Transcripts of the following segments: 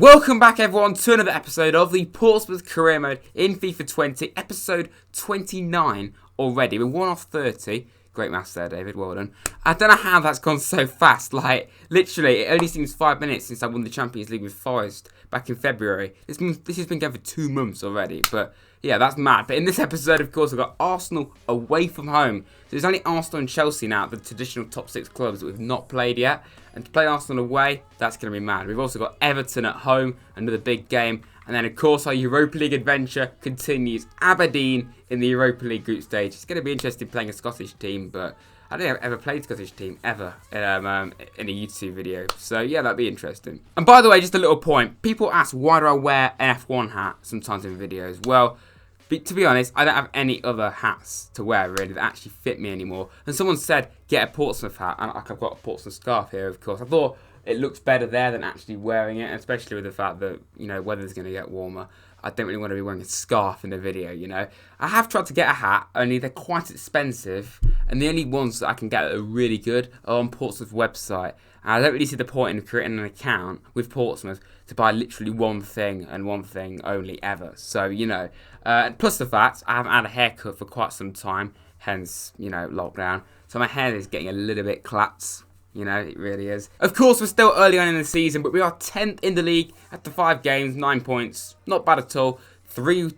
Welcome back everyone to another episode of the Portsmouth Career Mode in FIFA 20, episode 29 already. We're 1 off 30. Great maths there, David, well done. I don't know how that's gone so fast, like, literally, it only seems 5 minutes since I won the Champions League with Forest back in February. This has been going for 2 months already, but yeah, that's mad. But in this episode, of course, we've got Arsenal away from home. So there's only Arsenal and Chelsea now, the traditional top 6 clubs that we've not played yet. And to play Arsenal away, that's going to be mad. We've also got Everton at home, another big game. And then, of course, our Europa League adventure continues. Aberdeen in the Europa League group stage. It's going to be interesting playing a Scottish team, but I don't think I've ever played a Scottish team, ever, in a YouTube video. So, yeah, that'd be interesting. And by the way, just a little point. People ask, why do I wear an F1 hat sometimes in videos? Well, to be honest, I don't have any other hats to wear, really, that actually fit me anymore. And someone said, get a Portsmouth hat. And I've got a Portsmouth scarf here, of course. I thought it looks better there than actually wearing it, especially with the fact that, you know, weather's going to get warmer. I don't really want to be wearing a scarf in the video, you know. I have tried to get a hat, only they're quite expensive. And the only ones that I can get that are really good are on Portsmouth's website. And I don't really see the point in creating an account with Portsmouth to buy literally one thing and one thing only ever. So, you know, plus the fact I haven't had a haircut for quite some time, hence, you know, lockdown. So my hair is getting a little bit clats. You know, it really is. Of course, we're still early on in the season, but we are 10th in the league after 5 games, 9 points. Not bad at all. 3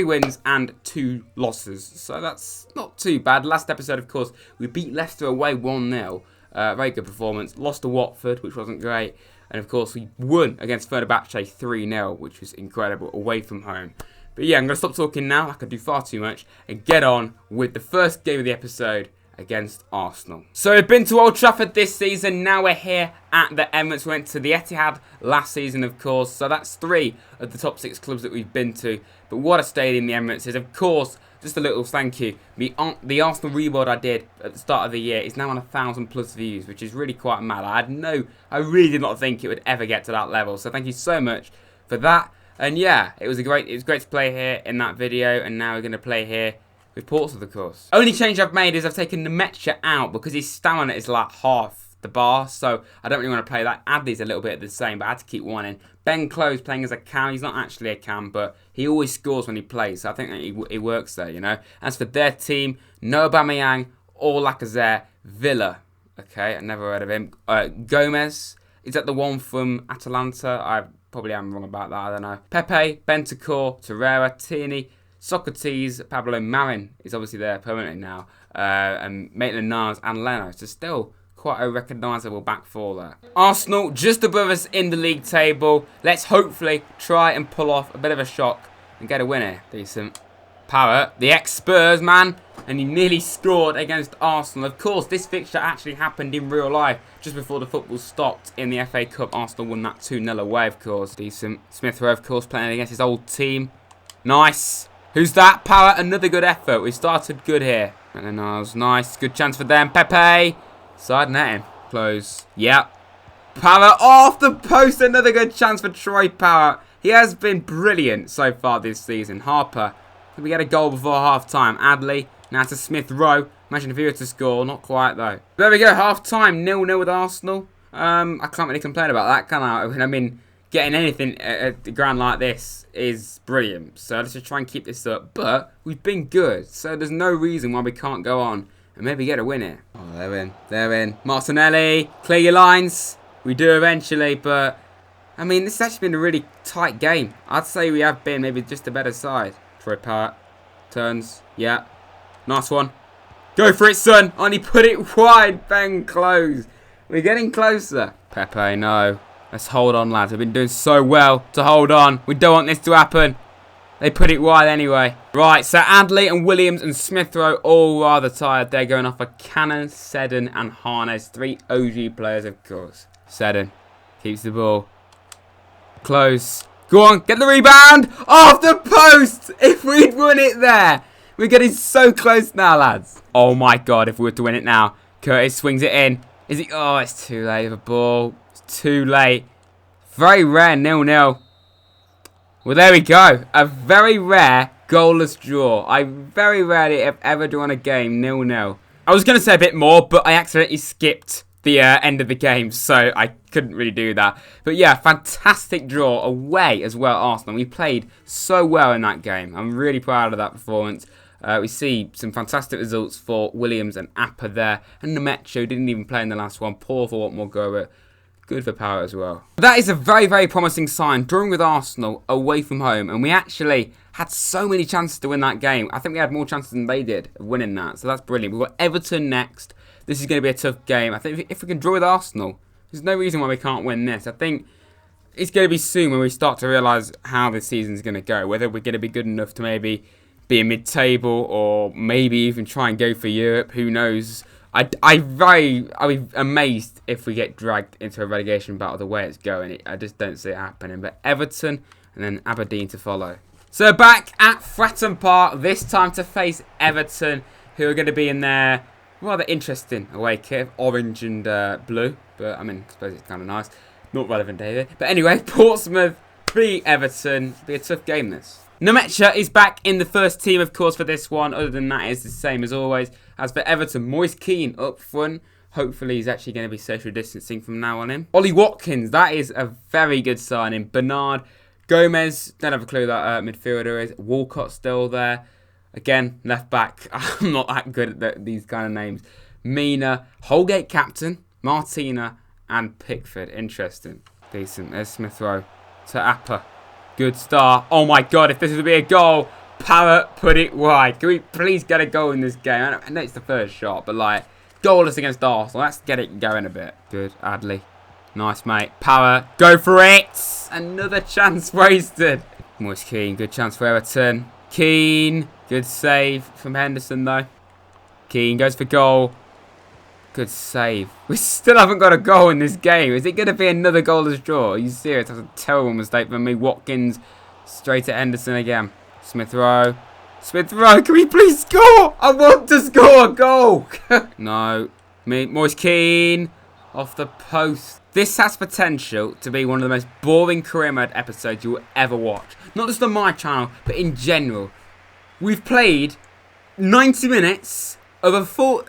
wins and 2 losses. So that's not too bad. Last episode, of course, we beat Leicester away 1-0. Very good performance. Lost to Watford, which wasn't great. And, of course, we won against Fenerbahce 3-0, which was incredible, away from home. But, yeah, I'm going to stop talking now. I could do far too much. And get on with the first game of the episode against Arsenal. So we've been to Old Trafford this season. Now we're here at the Emirates. We went to the Etihad last season, of course. So that's 3 of the top 6 clubs that we've been to. But what a stadium the Emirates is. Of course, just a little thank you. The Arsenal rebuild I did at the start of the year is now on 1,000+ views, which is really quite mad. I really did not think it would ever get to that level. So thank you so much for that. And yeah, it was great to play here in that video. And now we're going to play here with Portsmouth, of course. Only change I've made is I've taken the Metcha out because his stamina is like half the bar. So I don't really want to play that. Adley's a little bit the same, but I had to keep one in. Ben Close playing as a cam. He's not actually a cam, but he always scores when he plays. So I think that he works there, you know. As for their team, no Aubameyang or Lacazette. Villa. Okay, I never heard of him. Gomez. Is that the one from Atalanta? I probably am wrong about that. I don't know. Pepe, Bentancur, Torreira, Tierney, Socrates, Pablo Marin is obviously there permanently now. And Maitland-Niles and Leno. So still quite a recognisable back four there. Arsenal just above us in the league table. Let's hopefully try and pull off a bit of a shock and get a win here. Decent. Parrott, the ex-Spurs man, and he nearly scored against Arsenal. Of course, this fixture actually happened in real life just before the football stopped in the FA Cup. Arsenal won that 2-0 away, of course. Decent. Smith Rowe, of course, playing against his old team. Nice. Who's that? Parrott, another good effort. We started good here. Maitland-Niles, nice. Good chance for them. Pepe. Side netting. Close. Yep. Parrott off the post. Another good chance for Troy Parrott. He has been brilliant so far this season. Harper. Can we get a goal before half-time? Adley. Now to Smith Rowe. Imagine if he were to score. Not quite, though. There we go. Half-time. 0-0 with Arsenal. I can't really complain about that, can I? I mean, getting anything at the ground like this is brilliant. So let's just try and keep this up. But we've been good. So there's no reason why we can't go on and maybe get a win here. Oh, they're in. They're in. Martinelli. Clear your lines. We do eventually, but I mean, this has actually been a really tight game. I'd say we have been maybe just a better side. Troy Parrott turns. Yeah. Nice one. Go for it, son. Only put it wide. Bang, close. We're getting closer. Pepe, no. Let's hold on, lads. We've been doing so well to hold on. We don't want this to happen. They put it wide anyway. Right, so Adley and Williams and Smith Rowe all rather tired. They're going off for Cannon, Seddon and Harness. 3 OG players, of course. Seddon keeps the ball. Close. Go on, get the rebound. Off the post. If we'd won it there. We're getting so close now, lads. Oh, my God, if we were to win it now. Curtis swings it in. Is he? Oh, it's too late of a ball. It's too late. Very rare 0-0. Well, there we go. A very rare goalless draw. I very rarely have ever drawn a game 0-0. I was going to say a bit more, but I accidentally skipped the end of the game, so I couldn't really do that. But yeah, fantastic draw away as well, Arsenal. We played so well in that game. I'm really proud of that performance. We see some fantastic results for Williams and Appa there. And Nemecho didn't even play in the last one. Poor for what more go, but good for Power as well. That is a very, very promising sign. Drawing with Arsenal away from home. And we actually had so many chances to win that game. I think we had more chances than they did of winning that. So that's brilliant. We've got Everton next. This is going to be a tough game. I think if we can draw with Arsenal, there's no reason why we can't win this. I think it's going to be soon when we start to realise how this season's going to go. Whether we're going to be good enough to maybe be a mid-table or maybe even try and go for Europe. Who knows? I'll be amazed if we get dragged into a relegation battle the way it's going. I just don't see it happening. But Everton and then Aberdeen to follow. So back at Fratton Park, this time to face Everton, who are going to be in their rather interesting away kit, orange and blue. But I mean, I suppose it's kind of nice. Not relevant, David. But anyway, Portsmouth v Everton. Be a tough game, this. Nemecha is back in the first team, of course, for this one. Other than that, it's the same as always. As for Everton, Moise Keane up front. Hopefully, he's actually going to be social distancing from now on in. Ollie Watkins, that is a very good signing. Bernard, Gomez, don't have a clue who that midfielder is. Walcott still there. Again, left back. I'm not that good at these kind of names. Mina, Holgate captain, Martina, and Pickford. Interesting. Decent. There's Smith Rowe to Appa. Good start. Oh my god, if this would be a goal, Parrott put it wide. Can we please get a goal in this game? I know it's the first shot, but like, goalless against Arsenal. Let's get it going a bit. Good, Adley. Nice, mate. Parrott, go for it. Another chance wasted. Moise Keane, good chance for Everton. Keane, good save from Henderson though. Keane goes for goal. Good save. We still haven't got a goal in this game. Is it going to be another goalless draw? Are you serious? That's a terrible mistake from me. Watkins straight at Henderson again. Smith Rowe. Smith Rowe, can we please score? I want to score a goal. No. Moise Keane off the post. This has potential to be one of the most boring career mode episodes you will ever watch. Not just on my channel, but in general. We've played 90 minutes of a full,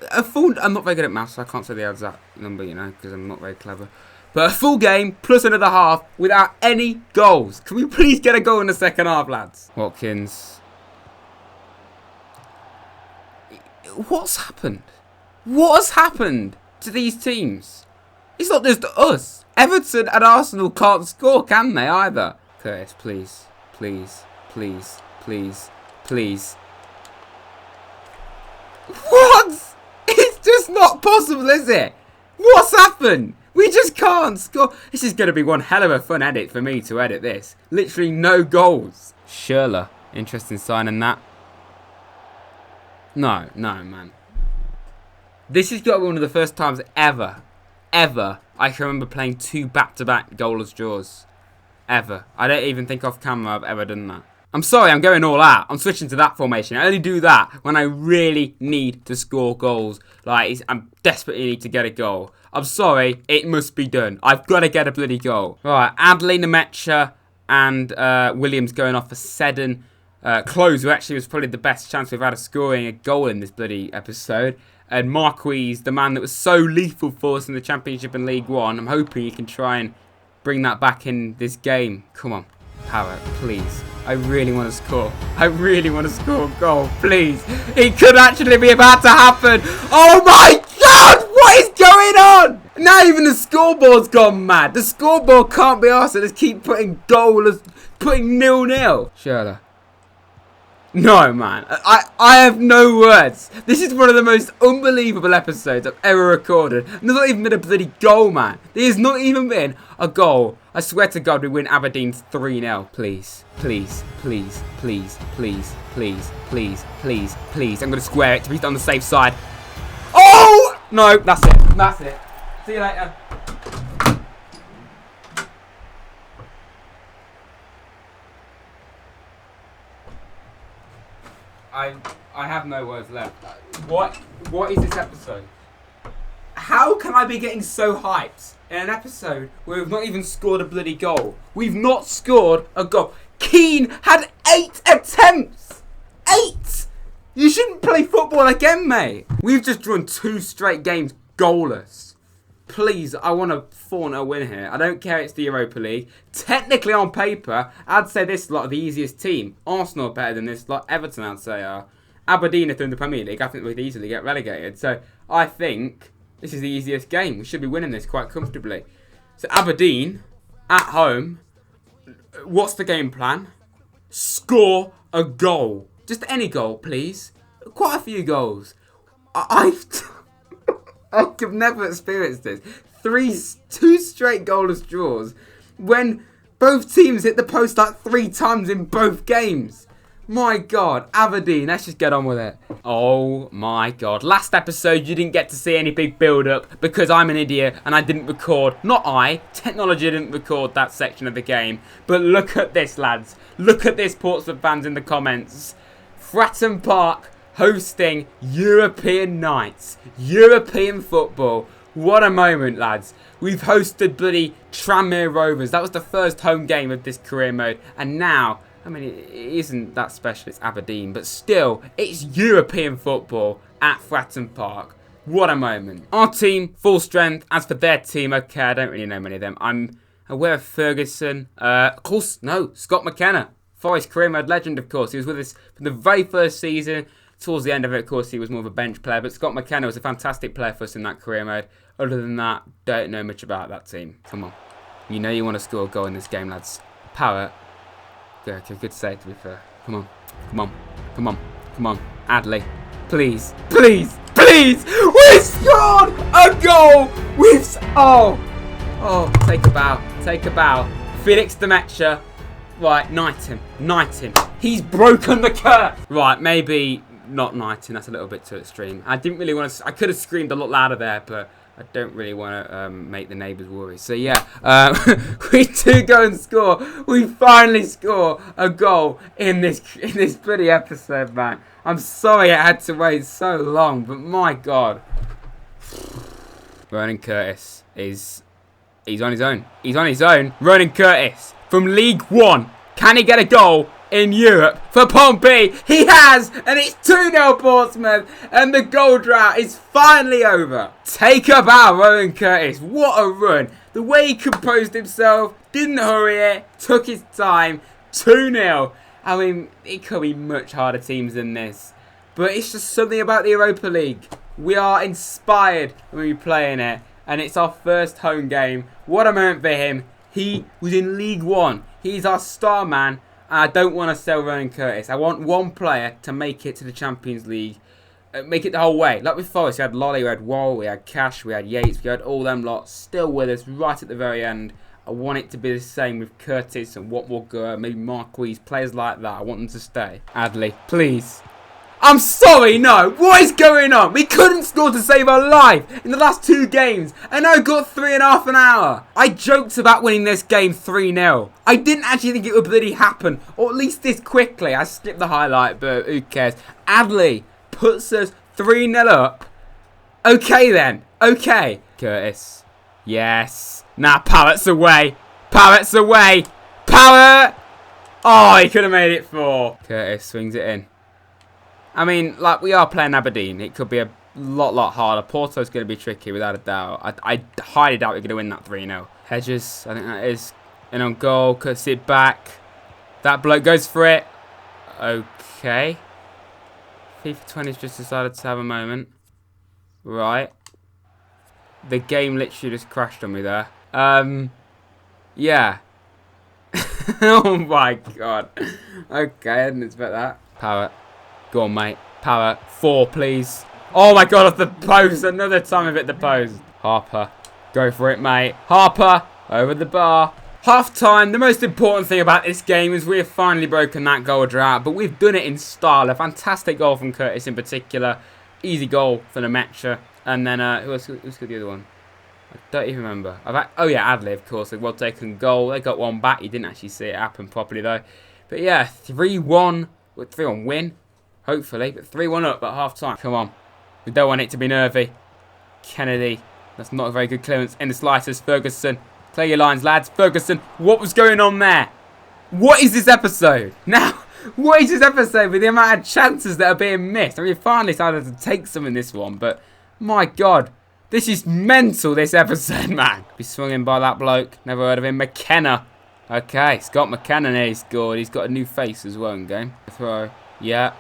I'm not very good at maths, so I can't say the exact number, you know, because I'm not very clever. But a full game plus another half without any goals. Can we please get a goal in the second half, lads? Watkins. What's happened? What has happened to these teams? It's not just us. Everton and Arsenal can't score, can they, either? Curtis, please. Please. Please. Please. Please. What? It's just not possible, is it? What's happened? We just can't score. This is going to be one hell of a fun edit for me to edit this. Literally no goals. Schürrle. Interesting sign in that. No, man. This has got to be one of the first times ever I can remember playing two back-to-back goalless draws. Ever. I don't even think off camera I've ever done that. I'm sorry, I'm going all out. I'm switching to that formation. I only do that when I really need to score goals. Like, I'm desperately need to get a goal. I'm sorry, it must be done. I've got to get a bloody goal. Right, Adley, Nemecha, and Williams going off for Seddon. Close, who actually was probably the best chance we've had of scoring a goal in this bloody episode. And Marquis, the man that was so lethal for us in the Championship and League One. I'm hoping he can try and bring that back in this game. Come on, Power, please. I really want to score. I really want to score a goal, please. It could actually be about to happen. Oh my God, what is going on? Now even the scoreboard's gone mad. The scoreboard can't be arsed. Let's keep putting goalless, putting 0-0. Schürrle. No, man. I have no words. This is one of the most unbelievable episodes I've ever recorded. And there's not even been a bloody goal, man. There's not even been a goal. I swear to God we win Aberdeen 3-0. Please. Please. Please. Please. Please. Please. Please. Please. Please. I'm going to square it to be on the safe side. Oh! No, that's it. That's it. See you later. I have no words left. What is this episode? How can I be getting so hyped in an episode where we've not even scored a bloody goal? We've not scored a goal. Keane had 8 attempts. 8! You shouldn't play football again, mate. We've just drawn 2 straight games goalless. Please, I want a 4-0 win here. I don't care it's the Europa League. Technically, on paper, I'd say this lot are the easiest team. Arsenal are better than this lot. Everton, I'd say, are. Aberdeen, if they're in the Premier League, I think we'd easily get relegated. So, I think this is the easiest game. We should be winning this quite comfortably. So, Aberdeen, at home. What's the game plan? Score a goal. Just any goal, please. Quite a few goals. I've never experienced this. Two straight goalless draws when both teams hit the post like 3 times in both games. My God, Aberdeen, let's just get on with it. Oh my God. Last episode, you didn't get to see any big build-up because I'm an idiot and I didn't record. Not I. Technology didn't record that section of the game. But look at this, lads. Look at this, Portsmouth fans in the comments. Fratton Park hosting European nights. European football. What a moment, lads. We've hosted bloody Tranmere Rovers. That was the first home game of this career mode. And now, I mean, it isn't that special. It's Aberdeen. But still, it's European football at Fratton Park. What a moment. Our team, full strength. As for their team, okay, I don't really know many of them. I'm aware of Ferguson. Of course, no, Scott McKenna. Forest career mode legend, of course. He was with us from the very first season. Towards the end of it, of course, he was more of a bench player. But Scott McKenna was a fantastic player for us in that career mode. Other than that, don't know much about that team. Come on. You know you want to score a goal in this game, lads. Power. Good save, to be fair. Come on. Come on. Come on. Come on. Adley. Please. Please. Please. We scored a goal. Oh, take a bow. Take a bow. Felix Demetra. Right, knight him. Knight him. He's broken the curse. Right, maybe not knighting. That's a little bit too extreme. I didn't really want to... I could have screamed a lot louder there, but I don't really want to make the neighbours worry. So, yeah. We do go and score. We finally score a goal in this bloody episode, man. I'm sorry it had to wait so long, but my God. Ronan Curtis is... He's on his own. He's on his own. Ronan Curtis from League One. Can he get a goal in Europe for Pompey? He has, and it's 2-0 Portsmouth, and the goal drought is finally over. Take a bow, Ronan Curtis. What a run. The way he composed himself, didn't hurry it, took his time. 2-0. I mean, it could be much harder teams than this, but it's just something about the Europa League. We are inspired when we play in it. And it's our first home game. What a moment for him. He was in League One. He's our star man. And I don't want to sell Ronan Curtis. I want one player to make it to the Champions League. Make it the whole way. Like with Forest, we had Lolly, we had Wall, we had Cash, we had Yates. We had all them lots still with us right at the very end. I want it to be the same with Curtis and What Will Go, maybe Marquise. Players like that. I want them to stay. Adley, please. I'm sorry, no. What is going on? We couldn't score to save our life in the last 2 games. And I got 3.5 an hour. I joked about winning this game 3-0. I didn't actually think it would bloody happen. Or at least this quickly. I skipped the highlight, but who cares? Adley puts us 3-0 up. Okay then. Okay. Curtis. Yes. Nah, Parrott's away. Parrott's away. Parrott. Oh, he could have made it 4. Curtis swings it in. I mean, like, we are playing Aberdeen. It could be a lot harder. Porto's going to be tricky, without a doubt. I highly doubt we're going to win that 3-0. Hedges, I think that is. And on goal, cuts it back. That bloke goes for it. Okay. FIFA 20's just decided to have a moment. Right. The game literally just crashed on me there. Yeah. Oh my God. Okay, I didn't expect that. Parrott. Go on, mate. Power. 4, please. Oh, my God, off the post. Another time I've hit the post. Harper. Go for it, mate. Harper. Over the bar. Half-time. The most important thing about this game is we have finally broken that goal drought, but we've done it in style. A fantastic goal from Curtis in particular. Easy goal for the Demetra. And then, who's got the other one? I don't even remember. Oh, yeah, Adley, of course. A well-taken goal. They got one back. You didn't actually see it happen properly, though. But, yeah, 3-1. 3-1 win. Hopefully, but 3-1 up at half-time. Come on. We don't want it to be nervy. Kennedy. That's not a very good clearance in the slightest. Ferguson. Clear your lines, lads. Ferguson. What was going on there? What is this episode? Now, what is this episode with the amount of chances that are being missed? I mean, we finally decided to take some in this one, but my God. This is mental, this episode, man. Be swung in by that bloke. Never heard of him. McKenna. Okay, Scott McKenna there. He scored. He's got a new face as well in game. Throw. Yeah.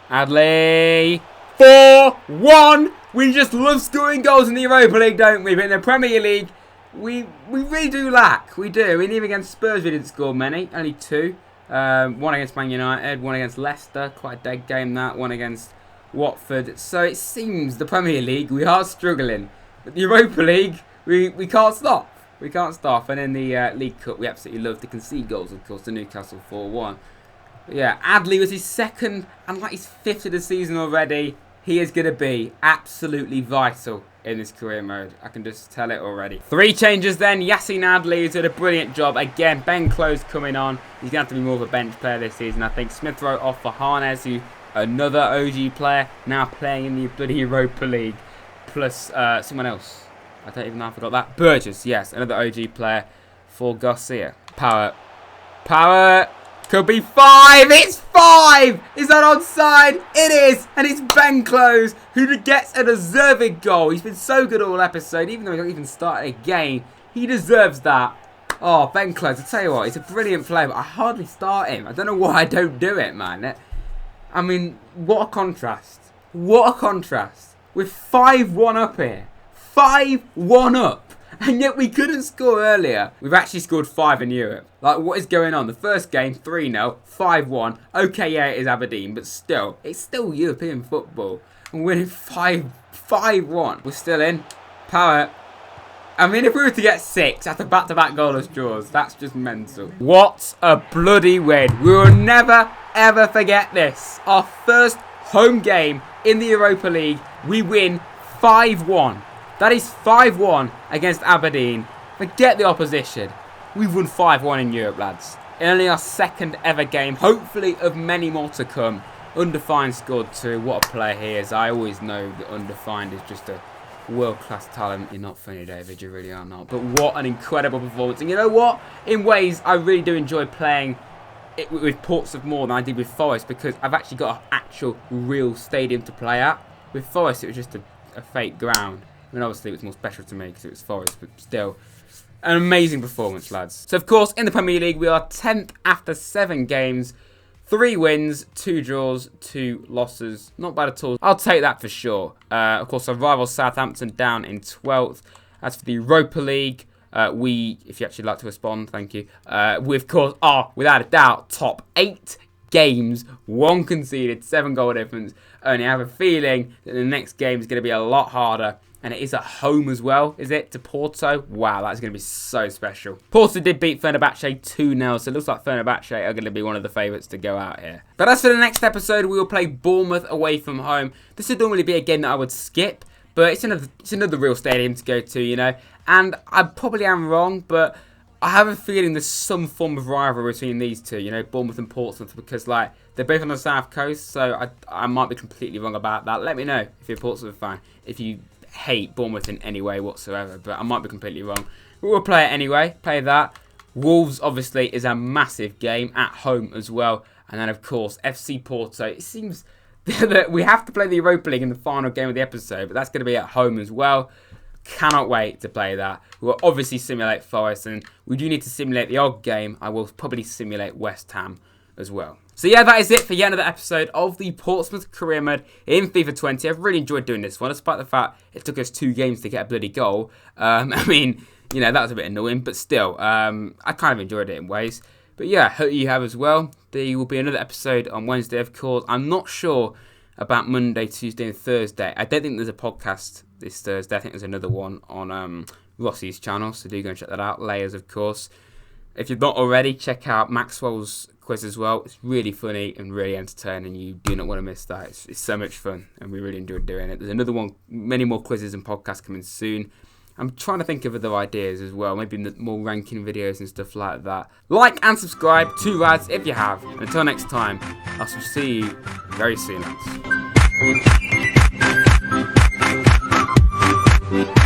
Adley. 4-1. We just love scoring goals in the Europa League, don't we? But in the Premier League, we really do lack. We do. And even against Spurs, we didn't score many. Only 2. One against Man United. One against Leicester. Quite a dead game, that. One against Watford. So it seems the Premier League, we are struggling. But the Europa League, we can't stop. We can't stop. And in the League Cup, we absolutely love to concede goals, of course, to Newcastle 4-1. But yeah, Adley was his 2nd and like his 5th of the season already. He is going to be absolutely vital in this career mode. I can just tell it already. 3 changes then. Yassine Adley has did a brilliant job. Again, Ben Close coming on. He's going to have to be more of a bench player this season, I think. Smith Rowe off for Harnes, who another OG player, now playing in the bloody Europa League. Plus someone else. I don't even know, I forgot that. Burgess, yes, another OG player for Garcia. Power. Could be 5. It's 5. Is that onside? It is. And it's Ben Close who gets a deserving goal. He's been so good all episode. Even though he hasn't even started a game, he deserves that. Oh, Ben Close, I tell you what, he's a brilliant player, but I hardly start him. I don't know why I don't do it, man. I mean, what a contrast. What a contrast. We're 5-1 up here. 5-1 up. And yet we couldn't score earlier. We've actually scored 5 in Europe. Like, what is going on? The first game, 3-0, 5-1. Okay, yeah, it is Aberdeen, but still, it's still European football. And winning 5-1. We're still in. Power. I mean, if we were to get 6 after back-to-back goalless draws, that's just mental. What a bloody win. We will never, ever forget this. Our first home game in the Europa League, we win 5-1. That is 5-1 against Aberdeen. Forget the opposition. We've won 5-1 in Europe, lads. Only our 2nd ever game, hopefully of many more to come. Undefined scored 2. What a player he is. I always know that Undefined is just a world-class talent. You're not funny, David. You really are not. But what an incredible performance. And you know what? In ways, I really do enjoy playing it with Portsmouth more than I did with Forest, because I've actually got an actual real stadium to play at. With Forest, it was just a fake ground. I mean, obviously, it was more special to me because it was Forest, but still, an amazing performance, lads. So, of course, in the Premier League, we are 10th after 7 games. 3 wins, 2 draws, 2 losses. Not bad at all. I'll take that for sure. Of course, our rival Southampton down in 12th. As for the Europa League, we, if you actually like to respond, thank you. We, of course, are, without a doubt, top 8 games, 1 conceded, 7 goal difference. Only have a feeling that the next game is going to be a lot harder. And it is at home as well, is it? To Porto? Wow, that's going to be so special. Porto did beat Fenerbahce 2-0, so it looks like Fenerbahce are going to be one of the favourites to go out here. But as for the next episode, we will play Bournemouth away from home. This would normally be a game that I would skip, but it's another real stadium to go to, you know. And I probably am wrong, but I have a feeling there's some form of rivalry between these two, you know, Bournemouth and Portsmouth, because, like, they're both on the south coast, so I might be completely wrong about that. Let me know if you're a Portsmouth fan, if you hate Bournemouth in any way whatsoever, but I might be completely wrong. But we'll play it anyway, play that. Wolves, obviously, is a massive game at home as well. And then, of course, FC Porto. It seems that we have to play the Europa League in the final game of the episode, but that's going to be at home as well. Cannot wait to play that. We'll obviously simulate Forest, and we do need to simulate the odd game. I will probably simulate West Ham as well. So yeah, that is it for yet another episode of the Portsmouth career mode in FIFA 20. I've really enjoyed doing this one, despite the fact it took us 2 games to get a bloody goal. I mean, you know, that was a bit annoying, but still, I kind of enjoyed it in ways. But yeah, hope you have as well. There will be another episode on Wednesday, of course. I'm not sure about Monday, Tuesday, and Thursday. I don't think there's a podcast this Thursday. I think there's another one on Rossi's channel, so do go and check that out. Layers, of course. If you've not already, check out Maxwell's quiz as well. It's really funny and really entertaining. You do not want to miss that. It's so much fun, and we really enjoyed doing it. There's another one, many more quizzes and podcasts coming soon. I'm trying to think of other ideas as well, maybe more ranking videos and stuff like that. Like and subscribe to Rads if you have. And until next time, I shall see you very soon, lads.